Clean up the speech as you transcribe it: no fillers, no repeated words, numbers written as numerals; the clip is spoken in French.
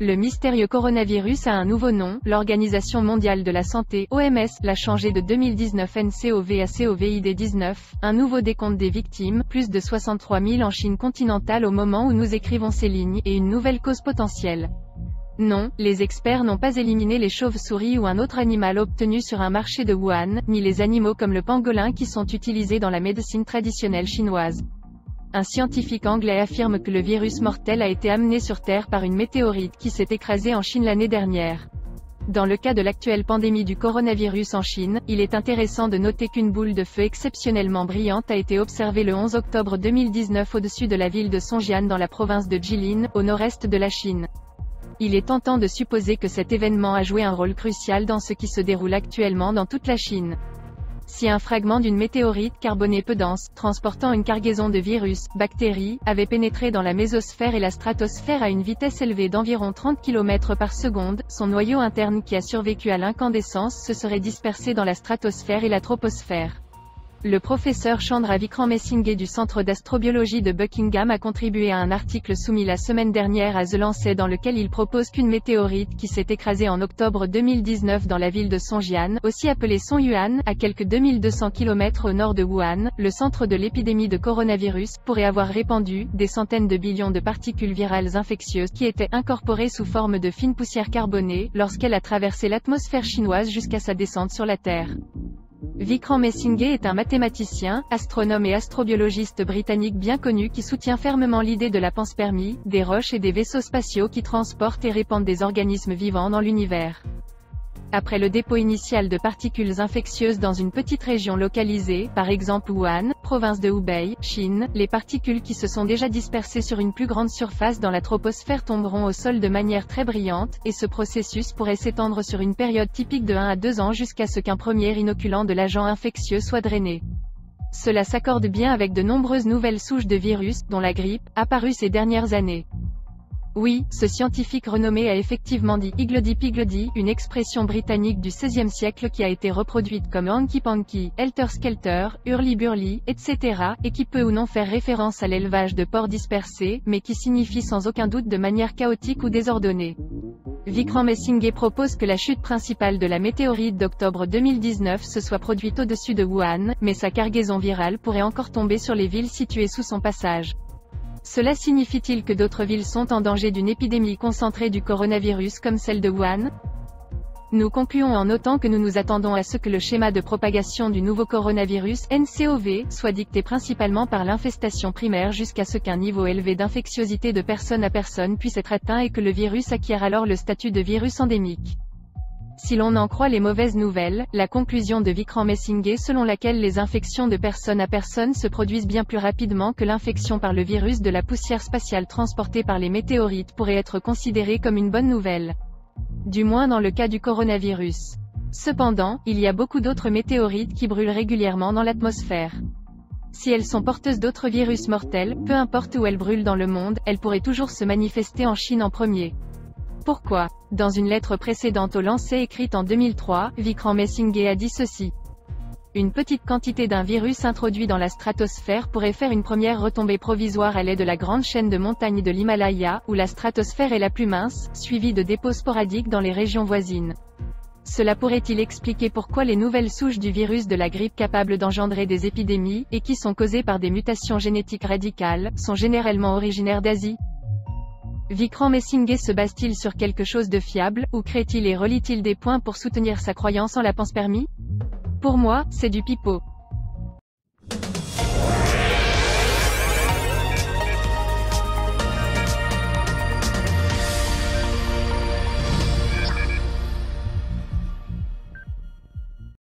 Le mystérieux coronavirus a un nouveau nom, l'Organisation mondiale de la santé, OMS, l'a changé de 2019 nCoV à COVID-19, un nouveau décompte des victimes, plus de 63 000 en Chine continentale au moment où nous écrivons ces lignes, et une nouvelle cause potentielle. Non, les experts n'ont pas éliminé les chauves-souris ou un autre animal obtenu sur un marché de Wuhan, ni les animaux comme le pangolin qui sont utilisés dans la médecine traditionnelle chinoise. Un scientifique anglais affirme que le virus mortel a été amené sur Terre par une météorite qui s'est écrasée en Chine l'année dernière. Dans le cas de l'actuelle pandémie du coronavirus en Chine, il est intéressant de noter qu'une boule de feu exceptionnellement brillante a été observée le 11 octobre 2019 au-dessus de la ville de Songjian dans la province de Jilin, au nord-est de la Chine. Il est tentant de supposer que cet événement a joué un rôle crucial dans ce qui se déroule actuellement dans toute la Chine. Si un fragment d'une météorite carbonée peu dense, transportant une cargaison de virus, bactéries, avait pénétré dans la mésosphère et la stratosphère à une vitesse élevée d'environ 30 km par seconde, son noyau interne qui a survécu à l'incandescence se serait dispersé dans la stratosphère et la troposphère. Le professeur Chandra Vikram Mesinghe du Centre d'astrobiologie de Buckingham a contribué à un article soumis la semaine dernière à The Lancet dans lequel il propose qu'une météorite qui s'est écrasée en octobre 2019 dans la ville de Songjian, aussi appelée Songyuan, à quelques 2200 km au nord de Wuhan, le centre de l'épidémie de coronavirus, pourrait avoir répandu des centaines de billions de particules virales infectieuses qui étaient incorporées sous forme de fine poussière carbonée, lorsqu'elle a traversé l'atmosphère chinoise jusqu'à sa descente sur la Terre. Vikram Mesinghe est un mathématicien, astronome et astrobiologiste britannique bien connu qui soutient fermement l'idée de la panspermie, des roches et des vaisseaux spatiaux qui transportent et répandent des organismes vivants dans l'univers. Après le dépôt initial de particules infectieuses dans une petite région localisée, par exemple Wuhan, province de Hubei, Chine, les particules qui se sont déjà dispersées sur une plus grande surface dans la troposphère tomberont au sol de manière très brillante, et ce processus pourrait s'étendre sur une période typique de 1 à 2 ans jusqu'à ce qu'un premier inoculant de l'agent infectieux soit drainé. Cela s'accorde bien avec de nombreuses nouvelles souches de virus, dont la grippe, apparues ces dernières années. Oui, ce scientifique renommé a effectivement dit higgledy-piggledy, une expression britannique du XVIe siècle qui a été reproduite comme hanky-panky, helter-skelter, hurly-burly, etc., et qui peut ou non faire référence à l'élevage de porcs dispersés, mais qui signifie sans aucun doute de manière chaotique ou désordonnée. Vikram Mesinghe propose que la chute principale de la météorite d'octobre 2019 se soit produite au-dessus de Wuhan, mais sa cargaison virale pourrait encore tomber sur les villes situées sous son passage. Cela signifie-t-il que d'autres villes sont en danger d'une épidémie concentrée du coronavirus comme celle de Wuhan? Nous concluons en notant que nous nous attendons à ce que le schéma de propagation du nouveau coronavirus, nCoV, soit dicté principalement par l'infestation primaire jusqu'à ce qu'un niveau élevé d'infectiosité de personne à personne puisse être atteint et que le virus acquiert alors le statut de virus endémique. Si l'on en croit les mauvaises nouvelles, la conclusion de Vikram Mesinghe selon laquelle les infections de personne à personne se produisent bien plus rapidement que l'infection par le virus de la poussière spatiale transportée par les météorites pourrait être considérée comme une bonne nouvelle. Du moins dans le cas du coronavirus. Cependant, il y a beaucoup d'autres météorites qui brûlent régulièrement dans l'atmosphère. Si elles sont porteuses d'autres virus mortels, peu importe où elles brûlent dans le monde, elles pourraient toujours se manifester en Chine en premier. Pourquoi? Dans une lettre précédente au Lancet écrite en 2003, Vikram Mesinghe a dit ceci. Une petite quantité d'un virus introduit dans la stratosphère pourrait faire une première retombée provisoire à l'aide de la grande chaîne de montagnes de l'Himalaya, où la stratosphère est la plus mince, suivie de dépôts sporadiques dans les régions voisines. Cela pourrait-il expliquer pourquoi les nouvelles souches du virus de la grippe capables d'engendrer des épidémies, et qui sont causées par des mutations génétiques radicales, sont généralement originaires d'Asie? Vikram Mesinghe se base-t-il sur quelque chose de fiable, ou crée-t-il et relie-t-il des points pour soutenir sa croyance en la panspermie? Pour moi, c'est du pipeau.